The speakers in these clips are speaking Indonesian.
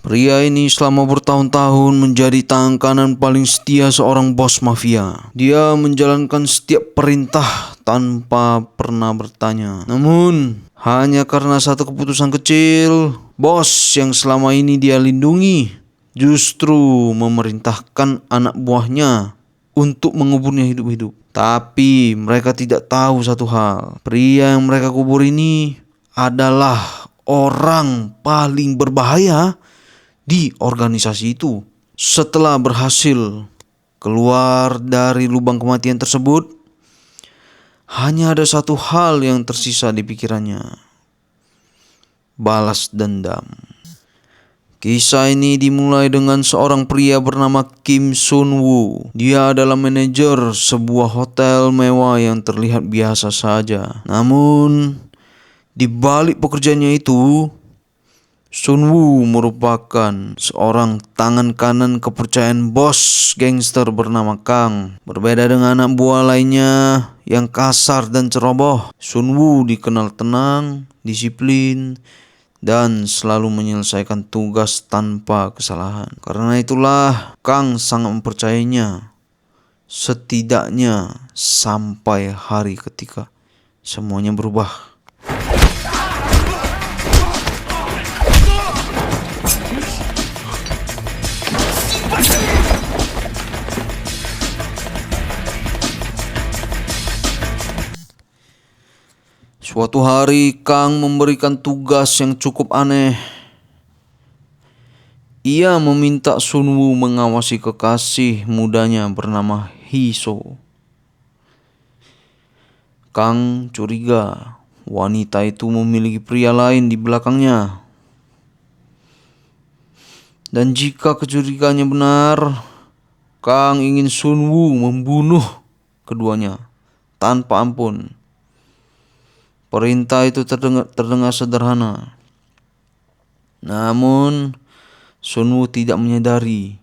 Pria ini selama bertahun-tahun menjadi tangan kanan paling setia seorang bos mafia. Dia menjalankan setiap perintah tanpa pernah bertanya. Namun, hanya karena satu keputusan kecil, bos yang selama ini dia lindungi justru memerintahkan anak buahnya untuk menguburnya hidup-hidup. Tapi mereka tidak tahu satu hal. Pria yang mereka kubur ini adalah orang paling berbahaya di organisasi itu. Setelah berhasil keluar dari lubang kematian tersebut, hanya ada satu hal yang tersisa di pikirannya: balas dendam. Kisah ini dimulai dengan seorang pria bernama Kim Sun Woo. Dia adalah manajer sebuah hotel mewah yang terlihat biasa saja. Namun, di balik pekerjaannya itu, Sun Woo merupakan seorang tangan kanan kepercayaan bos gangster bernama Kang. Berbeda dengan anak buah lainnya yang kasar dan ceroboh, Sun Woo dikenal tenang, disiplin, dan selalu menyelesaikan tugas tanpa kesalahan. Karena itulah Kang sangat mempercayainya, setidaknya sampai hari ketika semuanya berubah. Suatu hari Kang memberikan tugas yang cukup aneh. Ia meminta Sun Woo mengawasi kekasih mudanya bernama Hiso. Kang curiga wanita itu memiliki pria lain di belakangnya. Dan jika kecurigaannya benar, Kang ingin Sun Woo membunuh keduanya tanpa ampun. Perintah itu terdengar sederhana. Namun, Sun Woo tidak menyadari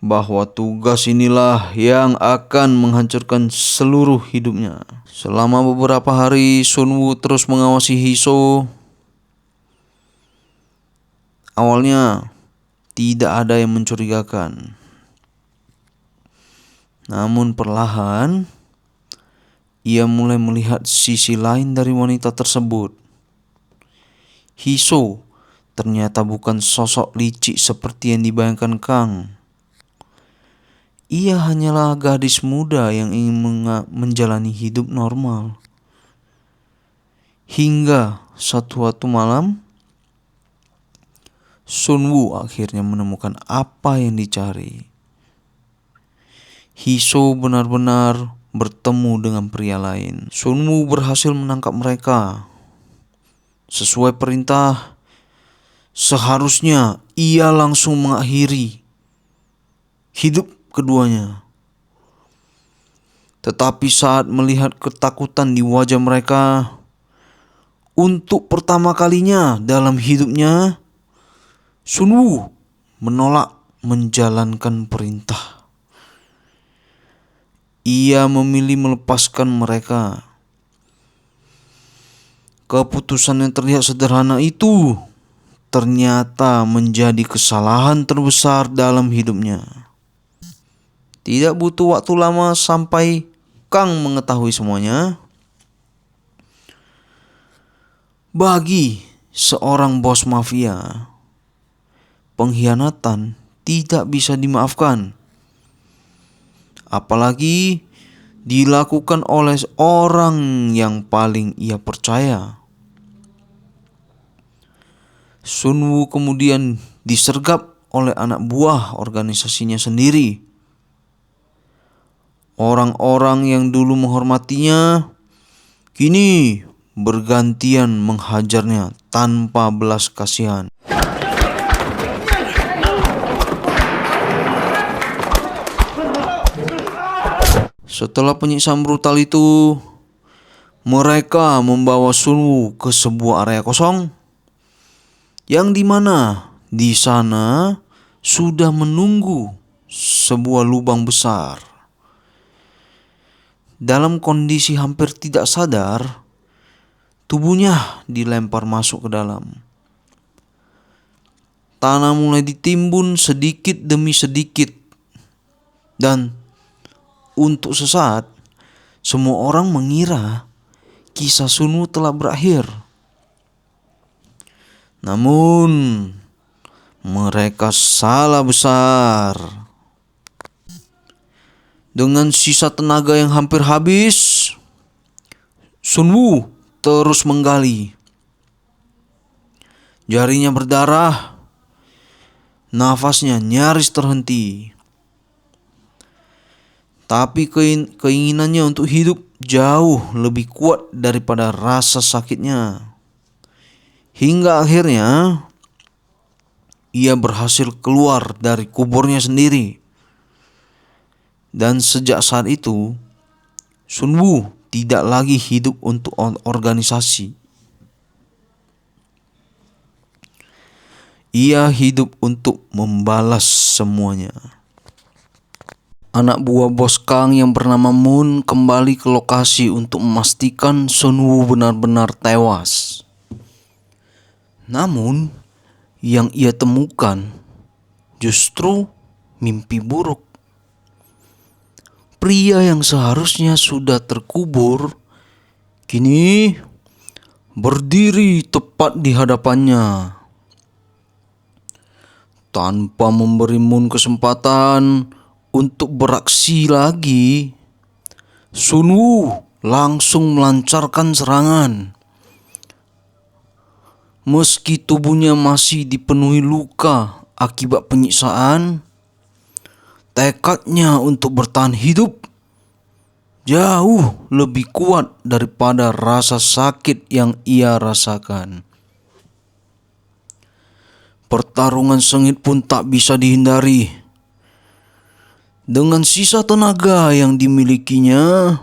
bahwa tugas inilah yang akan menghancurkan seluruh hidupnya. Selama beberapa hari, Sun Woo terus mengawasi Hiso. Awalnya, tidak ada yang mencurigakan. Namun perlahan, ia mulai melihat sisi lain dari wanita tersebut. Hiso ternyata bukan sosok licik seperti yang dibayangkan Kang. Ia hanyalah gadis muda yang ingin menjalani hidup normal. Hingga suatu malam, Sun Woo akhirnya menemukan apa yang dicari. Hiso benar-benar bertemu dengan pria lain. Sun Woo berhasil menangkap mereka. Sesuai perintah, seharusnya ia langsung mengakhiri hidup keduanya. Tetapi saat melihat ketakutan di wajah mereka, untuk pertama kalinya dalam hidupnya, Sun Woo menolak menjalankan perintah. Ia memilih melepaskan mereka. Keputusan yang terlihat sederhana itu ternyata menjadi kesalahan terbesar dalam hidupnya. Tidak butuh waktu lama sampai Kang mengetahui semuanya. Bagi seorang bos mafia, pengkhianatan tidak bisa dimaafkan. Apalagi dilakukan oleh orang yang paling ia percaya. Sun Woo kemudian disergap oleh anak buah organisasinya sendiri. Orang-orang yang dulu menghormatinya kini bergantian menghajarnya tanpa belas kasihan. Setelah penyiksaan brutal itu, mereka membawa Sun Woo ke sebuah area kosong, yang dimana di sana sudah menunggu sebuah lubang besar. Dalam kondisi hampir tidak sadar, tubuhnya dilempar masuk ke dalam. tanah mulai ditimbun sedikit demi sedikit. Dan untuk sesaat, semua orang mengira kisah Sun Wu telah berakhir. Namun, mereka salah besar. Dengan sisa tenaga yang hampir habis, Sun Wu terus menggali. Jarinya berdarah, nafasnya nyaris terhenti. Tapi keinginannya untuk hidup jauh lebih kuat daripada rasa sakitnya. Hingga akhirnya ia berhasil keluar dari kuburnya sendiri. Dan sejak saat itu, Sun Wu tidak lagi hidup untuk organisasi. Ia hidup untuk membalas semuanya. Anak buah bos Kang yang bernama Moon kembali ke lokasi untuk memastikan Sun Wu benar-benar tewas. Namun, yang ia temukan justru mimpi buruk. Pria yang seharusnya sudah terkubur kini berdiri tepat di hadapannya. Tanpa memberi Moon kesempatan untuk beraksi lagi, Sun Wu langsung melancarkan serangan. Meski tubuhnya masih dipenuhi luka akibat penyiksaan, tekadnya untuk bertahan hidup jauh lebih kuat daripada rasa sakit yang ia rasakan. Pertarungan sengit pun tak bisa dihindari. Dengan sisa tenaga yang dimilikinya,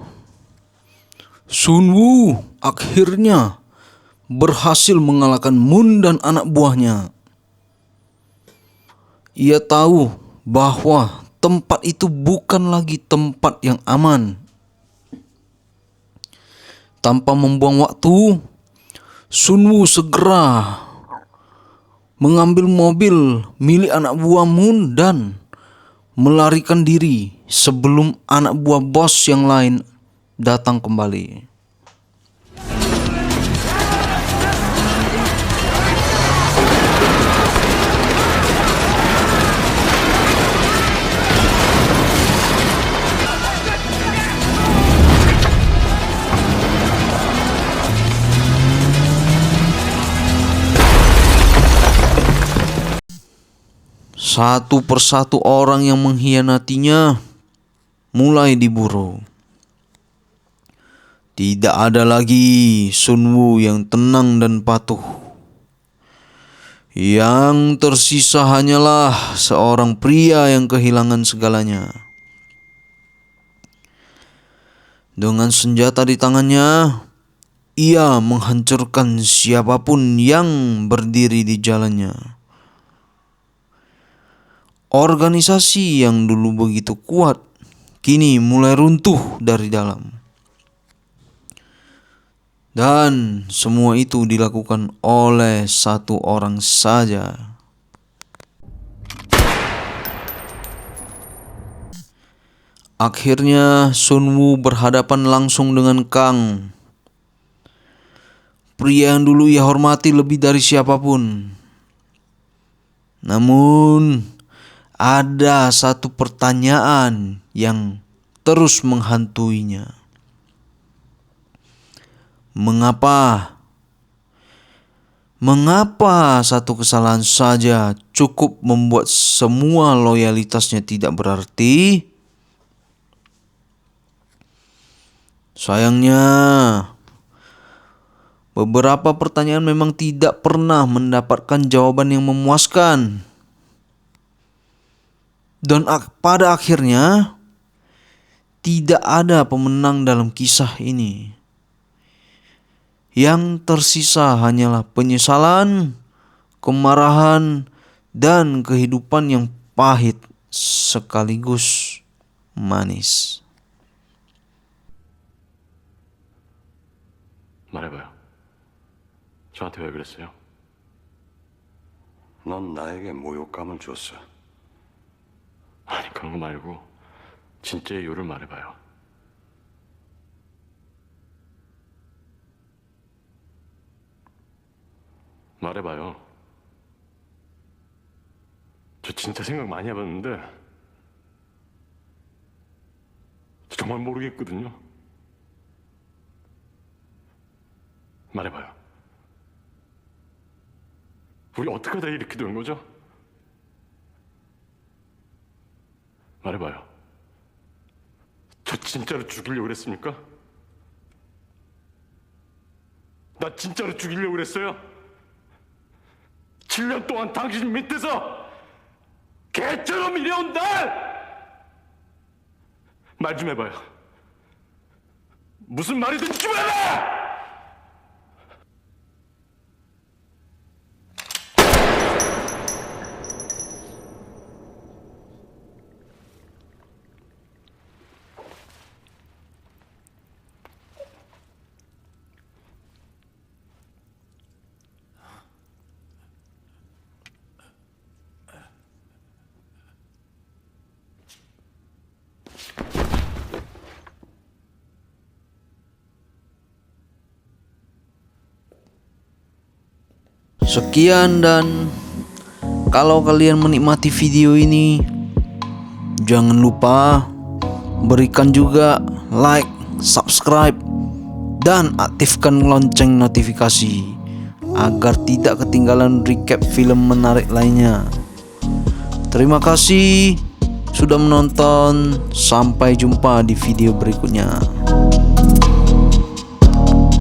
Sun Wu akhirnya berhasil mengalahkan Moon dan anak buahnya. Ia tahu bahwa tempat itu bukan lagi tempat yang aman. Tanpa membuang waktu, Sun Wu segera mengambil mobil milik anak buah Moon dan melarikan diri sebelum anak buah bos yang lain datang kembali. Satu persatu orang yang mengkhianatinya mulai diburu. Tidak ada lagi Sun Wu yang tenang dan patuh. Yang tersisa hanyalah seorang pria yang kehilangan segalanya. Dengan senjata di tangannya, ia menghancurkan siapapun yang berdiri di jalannya. Organisasi yang dulu begitu kuat kini mulai runtuh dari dalam. Dan semua itu dilakukan oleh satu orang saja. Akhirnya Sun Wu berhadapan langsung dengan Kang, pria yang dulu ia hormati lebih dari siapapun. Namun, ada satu pertanyaan yang terus menghantuinya. Mengapa satu kesalahan saja cukup membuat semua loyalitasnya tidak berarti? Sayangnya, beberapa pertanyaan memang tidak pernah mendapatkan jawaban yang memuaskan. Dan pada akhirnya, tidak ada pemenang dalam kisah ini. Yang tersisa hanyalah penyesalan, kemarahan, dan kehidupan yang pahit sekaligus manis. 말해봐요. 저한테 왜 그랬어요? 넌 나에게 모욕감을 줬어. 아니 그런 거 말고 진짜의 이유를 말해봐요. 말해봐요. 저 진짜 생각 많이 해봤는데 저 정말 모르겠거든요. 말해봐요. 우리 어떻게 하다 이렇게 된 거죠? 말해봐요. 저 진짜로 죽이려고 그랬습니까? 나 진짜로 죽이려고 그랬어요? 7년 동안 당신 밑에서 개처럼 일해온 날! 말 좀 해봐요. 무슨 말이든 좀 해라! Sekian, dan kalau kalian menikmati video ini, jangan lupa berikan juga like, subscribe, dan aktifkan lonceng notifikasi agar tidak ketinggalan recap film menarik lainnya. Terima kasih sudah menonton, sampai jumpa di video berikutnya.